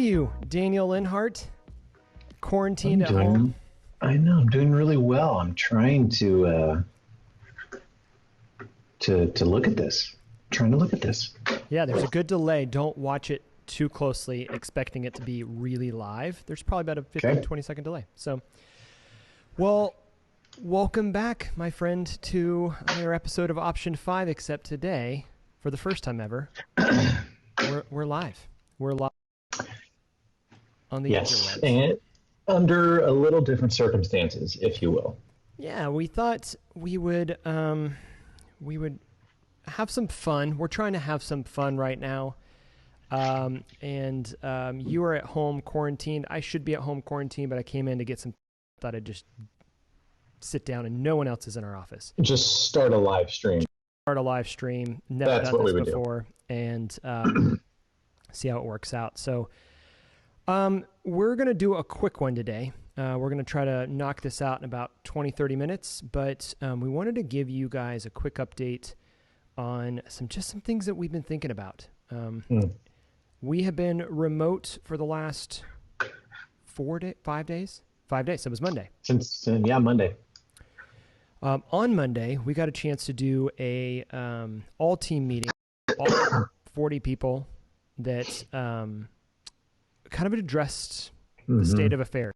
you, Daniel Linhart? Quarantined at home? I know, I'm doing really well. I'm trying to look at this. Trying to look at this. Yeah, there's a good delay. Don't watch it too closely, expecting it to be really live. There's probably about a 15, 20-second delay. So, well, welcome back, my friend, to another episode of Option 5, except today, for the first time ever, we're live. We're live on the interwebs. And under a little different circumstances, if you will. Yeah, we thought we would have some fun. We're trying to have some fun right now. You are at home quarantined. I should be at home quarantined, but I came in to get some. Thought I'd just sit down, and no one else is in our office. Just start a live stream. Never That's done what this we would before, and see how it works out. So, we're gonna do a quick one today. We're gonna try to knock this out in about 20, 30 minutes. But we wanted to give you guys a quick update on some things that we've been thinking about. We have been remote for the last 5 days. 5 days. So it was Monday. Monday. On Monday, we got a chance to do a all-team meeting, all 40 people that kind of addressed the state of affairs.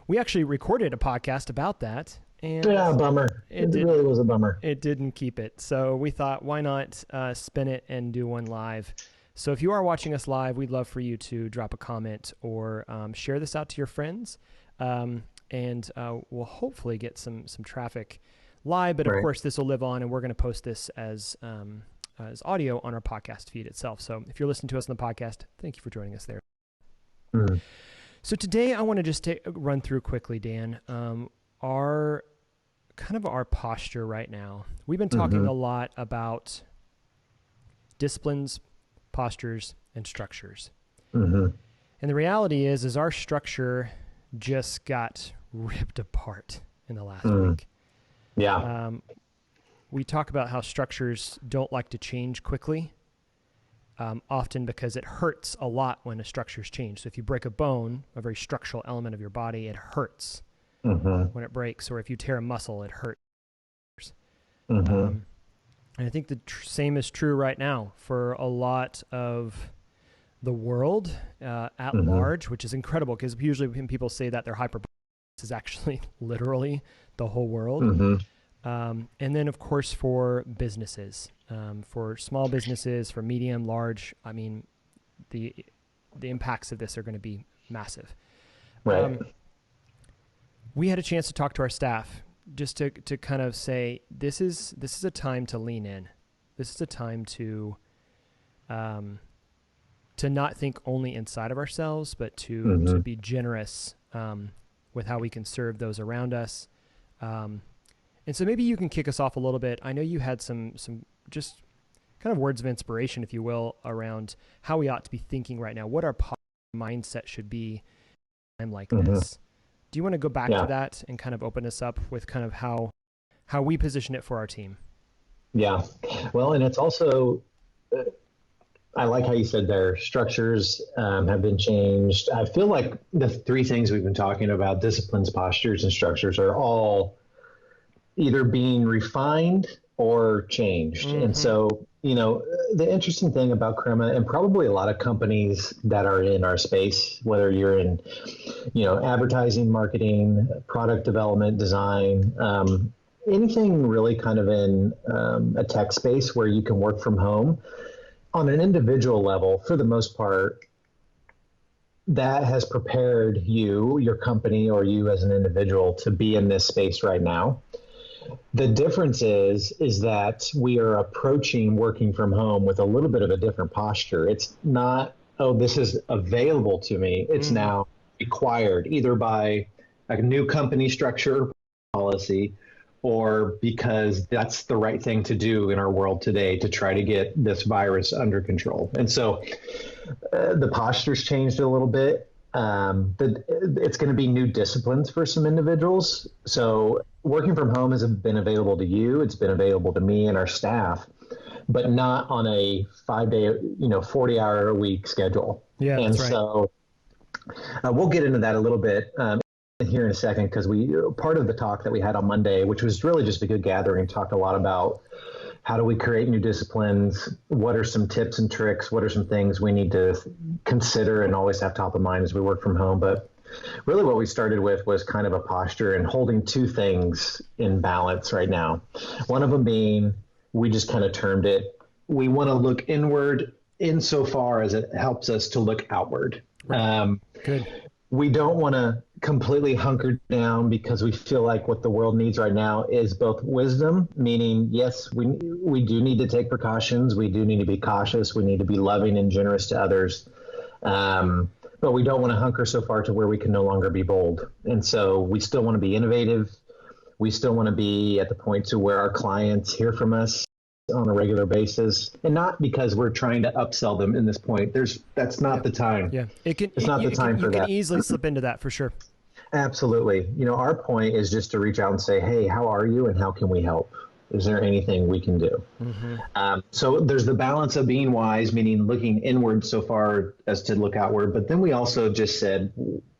We actually recorded a podcast about that. And yeah, bummer. It really was a bummer. It didn't keep it. So we thought, why not spin it and do one live? So if you are watching us live, we'd love for you to drop a comment or share this out to your friends. And we'll hopefully get some traffic live. But of course, this will live on, and we're going to post this as audio on our podcast feed itself. So if you're listening to us on the podcast, thank you for joining us there. So today I want to just run through quickly, Dan, our posture right now. We've been talking a lot about disciplines, postures, and structures. And the reality is our structure just got ripped apart in the last week. Yeah. We talk about how structures don't like to change quickly, often because it hurts a lot when a structure's changed. So if you break a bone, a very structural element of your body, it hurts when it breaks. Or if you tear a muscle, it hurts. And I think the same is true right now for a lot of the world at large, which is incredible because usually when people say that they're hyper, this is actually literally the whole world. And then, of course, for businesses, for small businesses, for medium, large, I mean, the impacts of this are going to be massive. Right. We had a chance to talk to our staff just to kind of say, this is a time to lean in. This is a time to not think only inside of ourselves, but to be generous with how we can serve those around us. And so maybe you can kick us off a little bit. I know you had some just kind of words of inspiration, if you will, around how we ought to be thinking right now, what our mindset should be in a time like this. Do you want to go back to that and kind of open us up with kind of how we position it for our team? Yeah. Well, and it's also, I like how you said their structures have been changed. I feel like the three things we've been talking about, disciplines, postures, and structures, are all either being refined or changed. And so, the interesting thing about Crema, and probably a lot of companies that are in our space, whether you're in, advertising, marketing, product development, design, anything really kind of in a tech space where you can work from home, on an individual level, for the most part, that has prepared you, your company, or you as an individual to be in this space right now. The difference is that we are approaching working from home with a little bit of a different posture. It's not, this is available to me. It's now required either by a new company structure policy or because that's the right thing to do in our world today to try to get this virus under control. And so the posture's changed a little bit. It's going to be new disciplines for some individuals. So working from home has been available to you. It's been available to me and our staff. but not on a 5-day, 40-hour a week schedule. Yeah, And that's right. so we'll get into that a little bit here in a second, because part of the talk that we had on Monday, which was really just a good gathering, talked a lot about how do we create new disciplines? What are some tips and tricks? What are some things we need to consider and always have top of mind as we work from home? But really what we started with was kind of a posture and holding two things in balance right now. One of them being, we just kind of termed it, we want to look inward insofar as it helps us to look outward. Right. Good. We don't want to completely hunker down, because we feel like what the world needs right now is both wisdom, meaning, yes, we do need to take precautions. We do need to be cautious. We need to be loving and generous to others. But we don't want to hunker so far to where we can no longer be bold. And so we still want to be innovative. We still want to be at the point to where our clients hear from us on a regular basis, and not because we're trying to upsell them in this point. That's not the time. Yeah. It's not the time for that. You can easily slip into that for sure. Absolutely. Our point is just to reach out and say, hey, how are you and how can we help? Is there anything we can do? Mm-hmm. So there's the balance of being wise, meaning looking inward so far as to look outward. But then we also just said,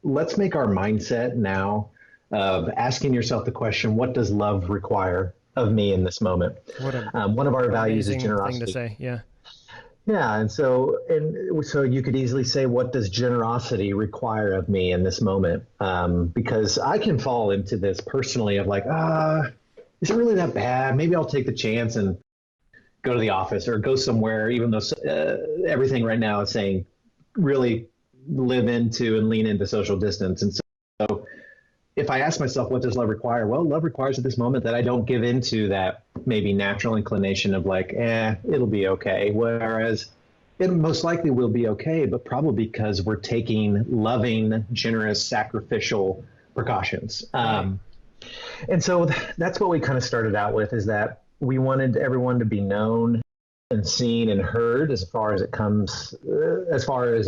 let's make our mindset now of asking yourself the question, what does love require of me in this moment? One of our values is generosity. Thing to say. Yeah. Yeah. And so you could easily say, what does generosity require of me in this moment? Because I can fall into this personally of like, is it really that bad? Maybe I'll take the chance and go to the office or go somewhere, even though everything right now is saying really live into and lean into social distance. And so if I ask myself, what does love require? Well, love requires at this moment that I don't give into that maybe natural inclination of like, it'll be okay. Whereas it most likely will be okay, but probably because we're taking loving, generous, sacrificial precautions. And so that's what we kind of started out with, is that we wanted everyone to be known and seen and heard as far as it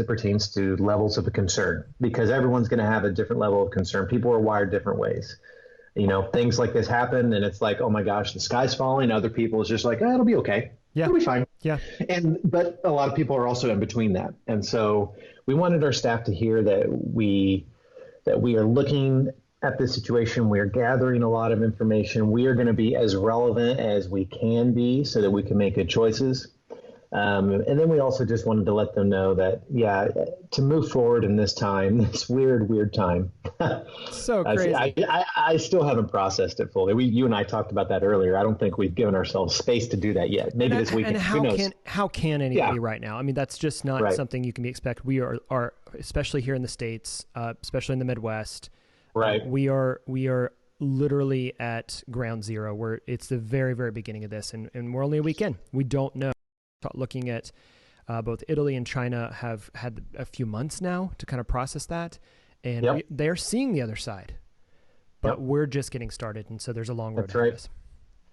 pertains to levels of concern, because everyone's going to have a different level of concern. People are wired different ways. Things like this happen and it's like, oh my gosh, the sky's falling. Other people is just like, it'll be okay. Yeah. It'll be fine. Yeah. But a lot of people are also in between that. And so we wanted our staff to hear that we are looking at this situation. We are gathering a lot of information. We are going to be as relevant as we can be so that we can make good choices. And then we also just wanted to let them know that, to move forward in this time, this weird time. So crazy. I still haven't processed it fully. You and I talked about that earlier. I don't think we've given ourselves space to do that yet. Maybe this weekend. And how can anybody right now? I mean, that's just not something you can be expected. We are especially here in the States, especially in the Midwest. Right. We are literally at ground zero, where it's the very, very beginning of this, and we're only a week in. We don't know. Looking at both Italy and China have had a few months now to kind of process that, and they're seeing the other side, but we're just getting started, and so there's a long road ahead of us.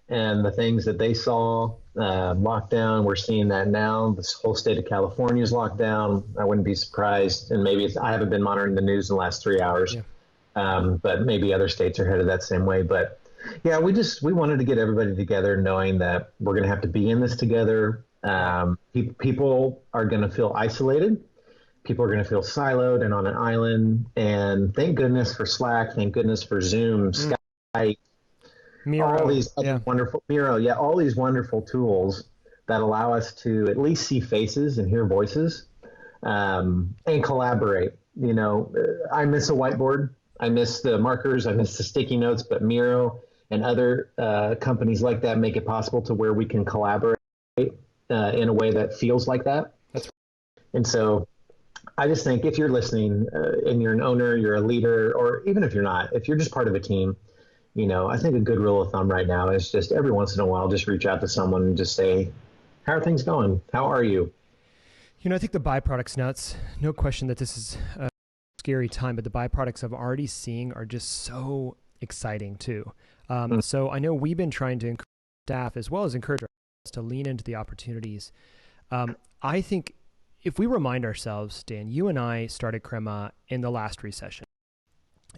And the things that they saw locked down, we're seeing that now. This whole state of California is locked down. I wouldn't be surprised, and maybe I haven't been monitoring the news in the last 3 hours. Yeah. But maybe other states are headed that same way. But we wanted to get everybody together, knowing that we're going to have to be in this together. People are going to feel isolated. People are going to feel siloed and on an island. And thank goodness for Slack. Thank goodness for Zoom, Skype, Miro, all these wonderful Miro. All these wonderful tools that allow us to at least see faces and hear voices, and collaborate. I miss a whiteboard. I miss the markers. I miss the sticky notes, but Miro and other companies like that make it possible to where we can collaborate in a way that feels like that. And so I just think if you're listening and you're an owner, you're a leader, or even if you're not, if you're just part of a team, I think a good rule of thumb right now is just every once in a while, just reach out to someone and just say, how are things going? How are you? I think the byproducts now, it's no question that this is scary time, but the byproducts I'm already seeing are just so exciting too. So I know we've been trying to encourage staff as well as encourage us to lean into the opportunities. I think if we remind ourselves, Dan, you and I started Crema in the last recession,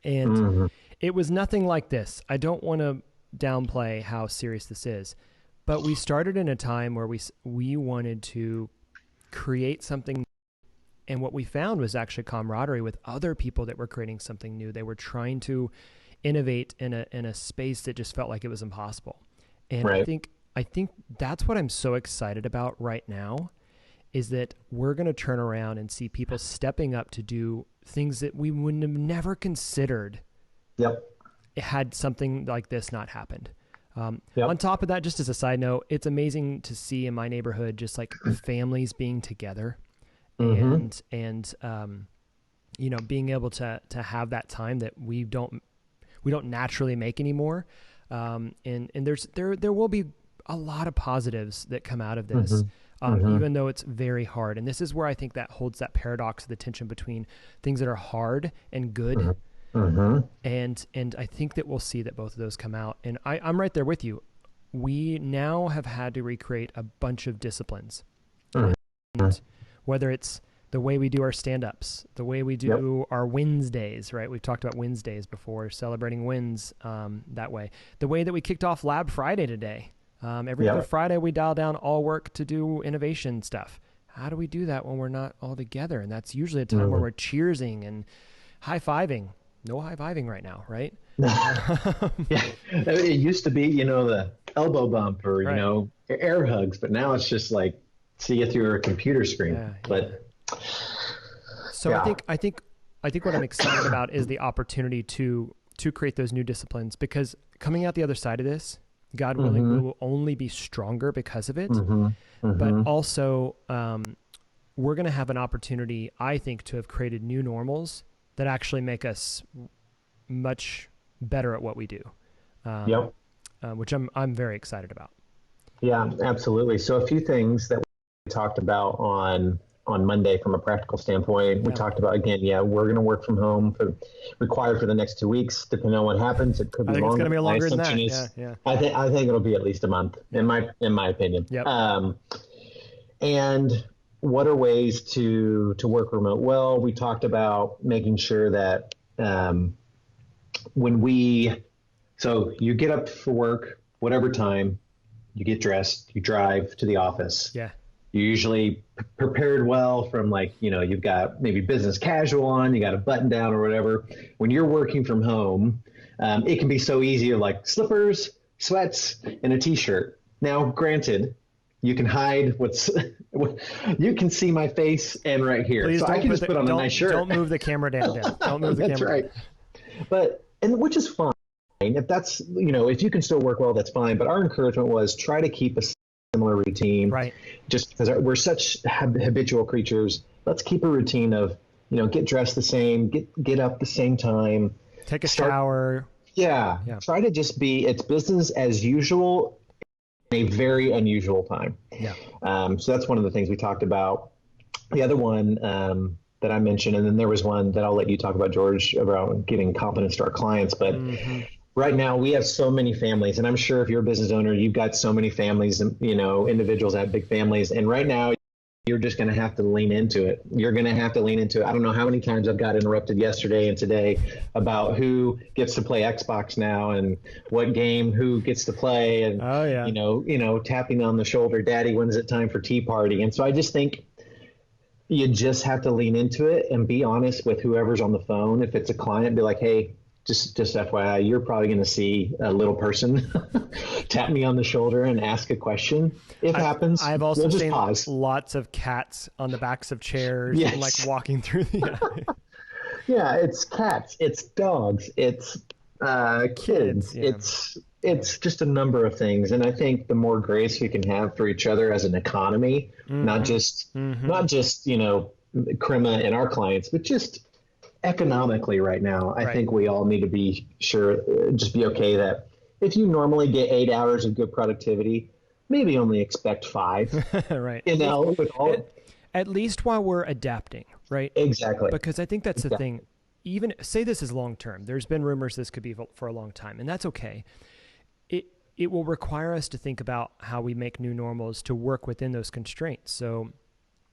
and it was nothing like this. I don't want to downplay how serious this is, But we started in a time where we wanted to create something, and what we found was actually camaraderie with other people that were creating something new. They were trying to innovate in a space that just felt like it was impossible. And Right. I think that's what I'm so excited about right now, is that we're going to turn around and see people stepping up to do things that we wouldn't have never considered. Yep. Had something like this not happened. Yep. On top of that, just as a side note, it's amazing to see in my neighborhood just like families being together, and you know, being able to have that time that we don't naturally make anymore. And there will be a lot of positives that come out of this. Even though it's very hard. And this is where I think that holds that paradox of the tension between things that are hard and good. And I think that we'll see that both of those come out. And I'm right there with you. We now have had to recreate a bunch of disciplines. And whether it's the way we do our stand-ups, the way we do our Wednesdays, right? We've talked about Wednesdays before, celebrating wins that way. The way that we kicked off Lab Friday today. Every other Friday, we dial down all work to do innovation stuff. How do we do that when we're not all together? And that's usually a time where we're cheersing and high-fiving. No high-fiving right now, right? Yeah, it used to be, you know, the elbow bump or, you know, air hugs, but now it's just like see you through a computer screen. So I think what I'm excited about is the opportunity to create those new disciplines, because coming out the other side of this, God willing, we will only be stronger because of it. But also, we're going to have an opportunity, I think, to have created new normals that actually make us much better at what we do. Which I'm very excited about. Yeah, absolutely. So a few things that we talked about on Monday from a practical standpoint. We talked about, again, we're going to work from home required for the next 2 weeks, depending on what happens. It could be I think longer. It's going to be longer than that. Is, I think it'll be at least a month, in my opinion. And what are ways to work remote? Well, we talked about making sure that so you get up for work, whatever time, you get dressed, you drive to the office. Yeah. You're usually prepared well from, like, you know, you've got maybe business casual on, you got a button down or whatever. When you're working from home, it can be so easy to, like, slippers, sweats, and a t-shirt. Now, granted, you can hide you can see my face and right here. Please, so I can just put on a nice shirt. Don't move the camera down. Don't move the That's camera. That's right. Which is fine. If that's, you know, if you can still work well, that's fine. But our encouragement was try to keep a similar routine, right? Just because we're such habitual creatures, let's keep a routine of, you know, get dressed the same, get up the same time, take a shower. Yeah. Try to just it's business as usual in a very unusual time. Yeah. So that's one of the things we talked about. The other one that I mentioned, and then there was one that I'll let you talk about, George, about giving confidence to our clients. But right now we have so many families, and I'm sure if you're a business owner, you've got so many families, and, you know, individuals that have big families. And right now you're just going to have to lean into it. You're going to have to lean into it. I don't know how many times I've got interrupted yesterday and today about who gets to play Xbox now and what game who gets to play, and you know, tapping on the shoulder, Daddy, when's it time for tea party? And so I just think you just have to lean into it and be honest with whoever's on the phone. If it's a client, be like, hey, just FYI, you're probably going to see a little person tap me on the shoulder and ask a question. It happens. I've also seen pause. Lots of cats on the backs of chairs, and like walking through the. Yeah, it's cats, it's dogs, it's kids, it's just a number of things. And I think the more grace we can have for each other as an economy, not just you know, Crema and our clients, but just economically right now, I think we all need to be just be okay that if you normally get 8 hours of good productivity, maybe only expect 5. Right. You know, at least while we're adapting, right? Exactly. Because I think that's the thing. Even say this is long term. There's been rumors this could be for a long time, and that's okay. It will require us to think about how we make new normals to work within those constraints. So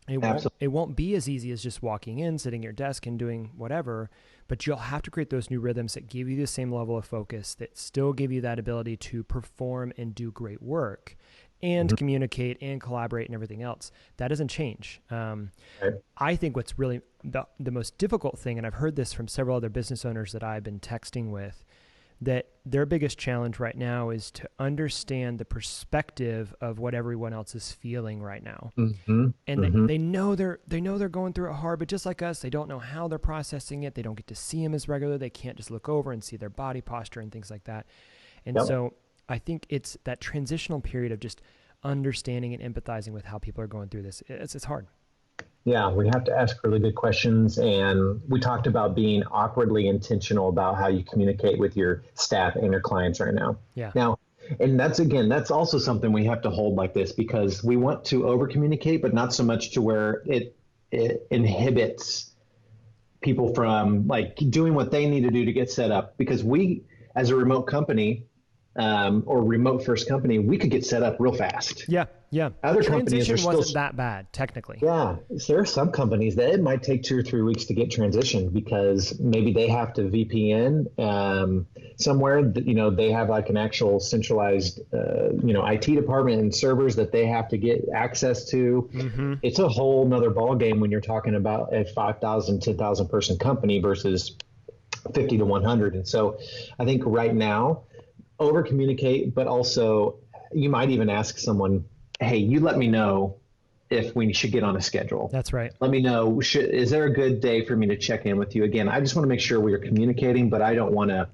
it won't be as easy as just walking in, sitting at your desk and doing whatever, but you'll have to create those new rhythms that give you the same level of focus, that still give you that ability to perform and do great work. and communicate and collaborate and everything else. That doesn't change. Right. I think what's really the most difficult thing, and I've heard this from several other business owners that I've been texting with, that their biggest challenge right now is to understand the perspective of what everyone else is feeling right now. And they know they're going through it hard, but just like us, they don't know how they're processing it. They don't get to see them as regular. They can't just look over and see their body posture and things like that. And so I think it's that transitional period of just understanding and empathizing with how people are going through this. It's hard. Yeah, we have to ask really good questions. And we talked about being awkwardly intentional about how you communicate with your staff and your clients right now. Yeah. Now, and that's also something we have to hold like this, because we want to over communicate, but not so much to where it inhibits people from like doing what they need to do to get set up. Because we, as a remote company, or remote first company, we could get set up real fast. Yeah. Other the companies transition are wasn't that bad, technically. Yeah, there are some companies that it might take 2 or 3 weeks to get transitioned because maybe they have to VPN somewhere. They have like an actual centralized, IT department and servers that they have to get access to. It's a whole nother ball game when you're talking about a 5,000, 10,000 person company versus 50 to 100. And so I think right now, over communicate, but also you might even ask someone, hey, you let me know if we should get on a schedule. That's right. Let me know, is there a good day for me to check in with you? Again, I just want to make sure we are communicating, but I don't want to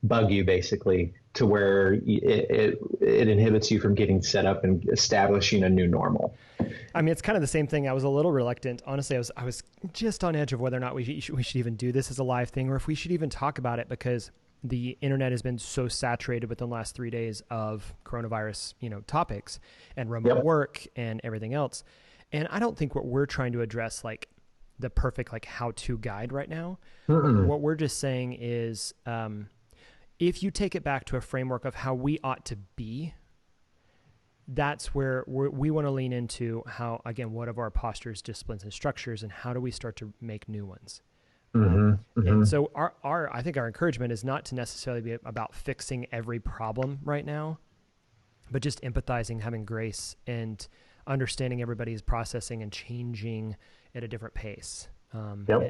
bug you basically to where it inhibits you from getting set up and establishing a new normal. I mean, it's kind of the same thing. I was a little reluctant. Honestly, I was just on edge of whether or not we should even do this as a live thing, or if we should even talk about it, because the internet has been so saturated within the last 3 days of coronavirus, topics and remote work and everything else. And I don't think what we're trying to address, like the perfect, like how-to guide right now. What we're just saying is, if you take it back to a framework of how we ought to be, that's where we want to lean into how, again, what of our postures, disciplines, and structures, and how do we start to make new ones? And so I think our encouragement is not to necessarily be about fixing every problem right now, but just empathizing, having grace, and understanding everybody's processing and changing at a different pace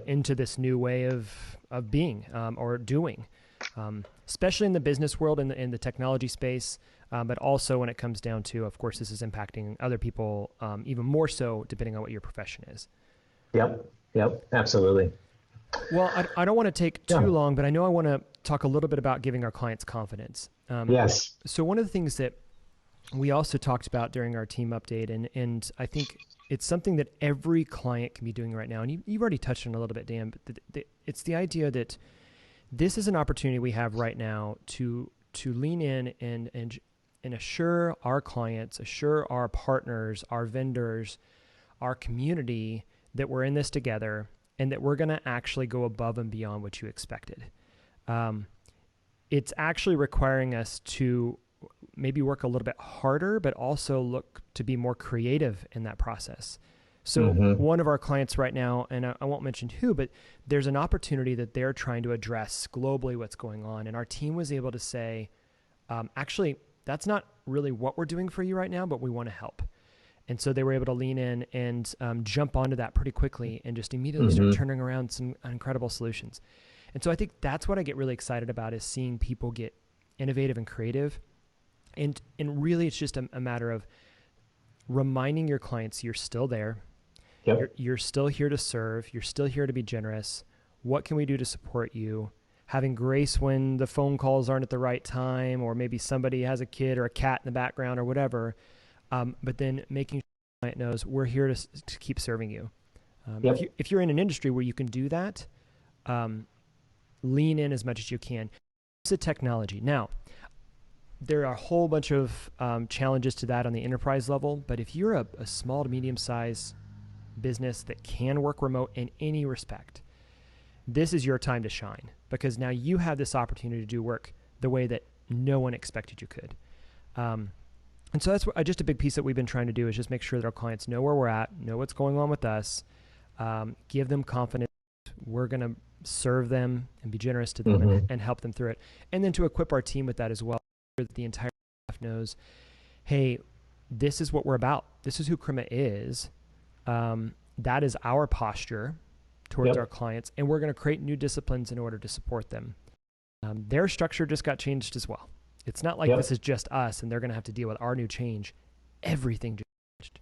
into this new way of being or doing, especially in the business world and in the technology space, but also when it comes down to, of course, this is impacting other people even more so depending on what your profession is. Yep, absolutely. Well, I don't want to take too long, but I know I want to talk a little bit about giving our clients confidence. Yes. So one of the things that we also talked about during our team update, and I think it's something that every client can be doing right now, and you've already touched on it a little bit, Dan, but it's the idea that this is an opportunity we have right now to lean in and assure our clients, assure our partners, our vendors, our community that we're in this together, and that we're going to actually go above and beyond what you expected. It's actually requiring us to maybe work a little bit harder, but also look to be more creative in that process. So one of our clients right now, and I won't mention who, but there's an opportunity that they're trying to address globally what's going on. And our team was able to say, actually, that's not really what we're doing for you right now, but we want to help. And so they were able to lean in and jump onto that pretty quickly and just immediately start turning around some incredible solutions. And so I think that's what I get really excited about, is seeing people get innovative and creative. And really, it's just a matter of reminding your clients you're still there. Yep. You're still here to serve. You're still here to be generous. What can we do to support you? Having grace when the phone calls aren't at the right time, or maybe somebody has a kid or a cat in the background or whatever. But then making sure the client knows we're here to keep serving you. If you're in an industry where you can do that, lean in as much as you can. Use the technology. Now, there are a whole bunch of challenges to that on the enterprise level, but if you're a small to medium-sized business that can work remote in any respect, this is your time to shine, because now you have this opportunity to do work the way that no one expected you could. And so that's just a big piece that we've been trying to do, is just make sure that our clients know where we're at, know what's going on with us, give them confidence. We're going to serve them and be generous to them and help them through it. And then to equip our team with that as well, so that the entire staff knows, hey, this is what we're about. This is who Crema is. That is our posture towards our clients, and we're going to create new disciplines in order to support them. Their structure just got changed as well. It's not like this is just us and they're going to have to deal with our new change. Everything changed.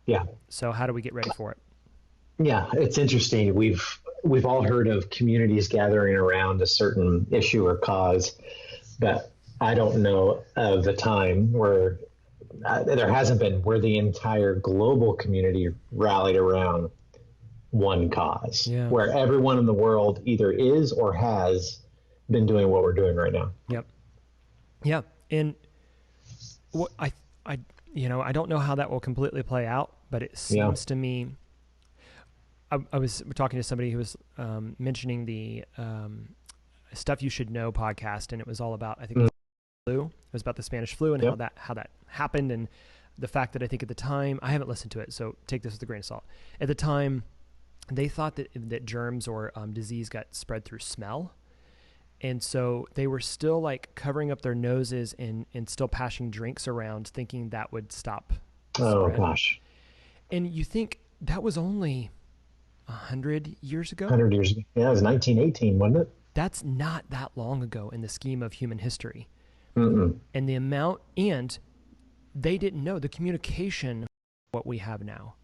Yeah. So how do we get ready for it? Yeah, it's interesting. We've all heard of communities gathering around a certain issue or cause, but I don't know of the time where there hasn't been where the entire global community rallied around one cause, where everyone in the world either is or has been doing what we're doing right now. Yep. Yeah. And what I don't know how that will completely play out, but it seems to me, I was talking to somebody who was mentioning the Stuff You Should Know podcast, and it was all about, I think, the flu. It was about the Spanish flu and how that happened, and the fact that I think at the time, I haven't listened to it, so take this with a grain of salt. At the time, they thought that germs or disease got spread through smell. And so they were still like covering up their noses and still passing drinks around thinking that would stop the spread. Gosh. And you think that was only 100 years ago? 100 years ago. Yeah, it was 1918, wasn't it? That's not that long ago in the scheme of human history. Mm-mm. And the amount, and they didn't know the communication, what we have now.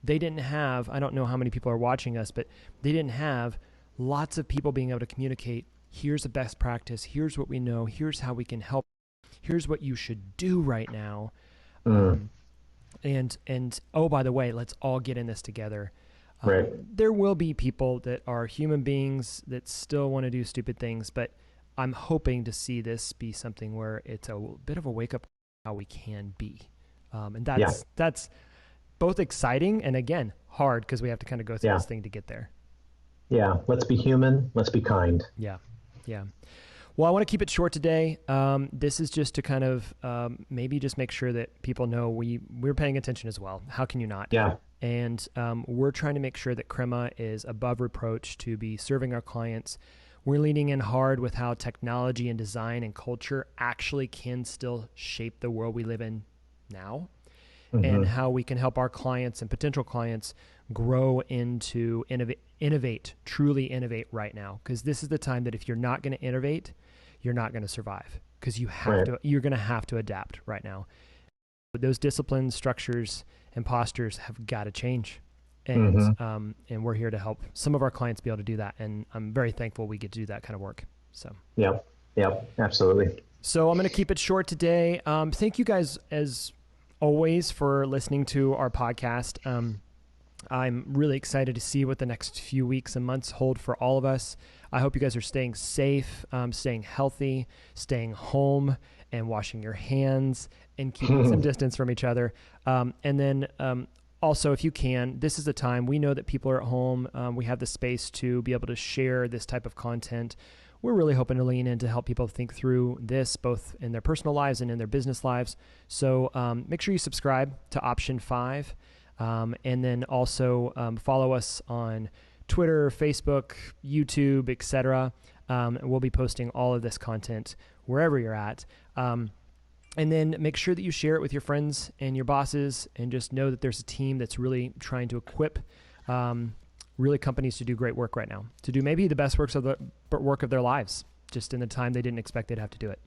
They didn't have, I don't know how many people are watching us, but they didn't have lots of people being able to communicate. Here's a best practice. Here's what we know. Here's how we can help. Here's what you should do right now. And oh, by the way, let's all get in this together. Right. There will be people that are human beings that still want to do stupid things, but I'm hoping to see this be something where it's a bit of a wake up how we can be. And that's both exciting and, again, hard because we have to kind of go through this thing to get there. Yeah. Let's be human. Let's be kind. Yeah. Yeah. Well, I want to keep it short today. This is just to kind of maybe just make sure that people know we're paying attention as well. How can you not? Yeah. And we're trying to make sure that Crema is above reproach to be serving our clients. We're leaning in hard with how technology and design and culture actually can still shape the world we live in now, and how we can help our clients and potential clients grow into innovate, truly innovate right now. Because this is the time that if you're not going to innovate, you're not going to survive, because you're going to have to adapt right now. Those disciplines, structures, and postures have got to change. And we're here to help some of our clients be able to do that. And I'm very thankful we get to do that kind of work. So, Yep, absolutely. So I'm going to keep it short today. Thank you guys, as always, for listening to our podcast. I'm really excited to see what the next few weeks and months hold for all of us. I hope you guys are staying safe, staying healthy, staying home, and washing your hands and keeping some distance from each other. And then also, if you can, this is the time. We know that people are at home. We have the space to be able to share this type of content. We're really hoping to lean in to help people think through this, both in their personal lives and in their business lives. So make sure you subscribe to Option 5. And then also follow us on Twitter, Facebook, YouTube, etc. We'll be posting all of this content wherever you're at. And then make sure that you share it with your friends and your bosses, and just know that there's a team that's really trying to equip really companies to do great work right now, to do maybe the best work of their lives, just in the time they didn't expect they'd have to do it.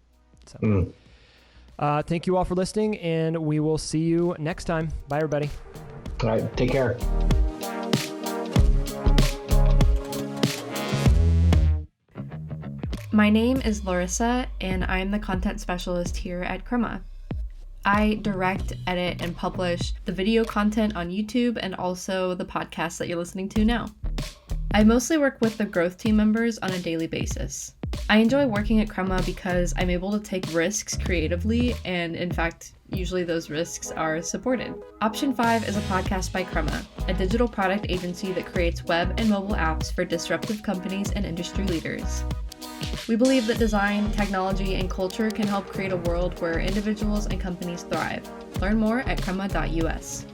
So thank you all for listening, and we will see you next time. Bye, everybody. All right. Take care. My name is Larissa, and I'm the content specialist here at Crema. I direct, edit, and publish the video content on YouTube and also the podcast that you're listening to now. I mostly work with the growth team members on a daily basis. I enjoy working at Crema because I'm able to take risks creatively, and in fact, usually those risks are supported. Option 5 is a podcast by Crema, a digital product agency that creates web and mobile apps for disruptive companies and industry leaders. We believe that design, technology, and culture can help create a world where individuals and companies thrive. Learn more at crema.us.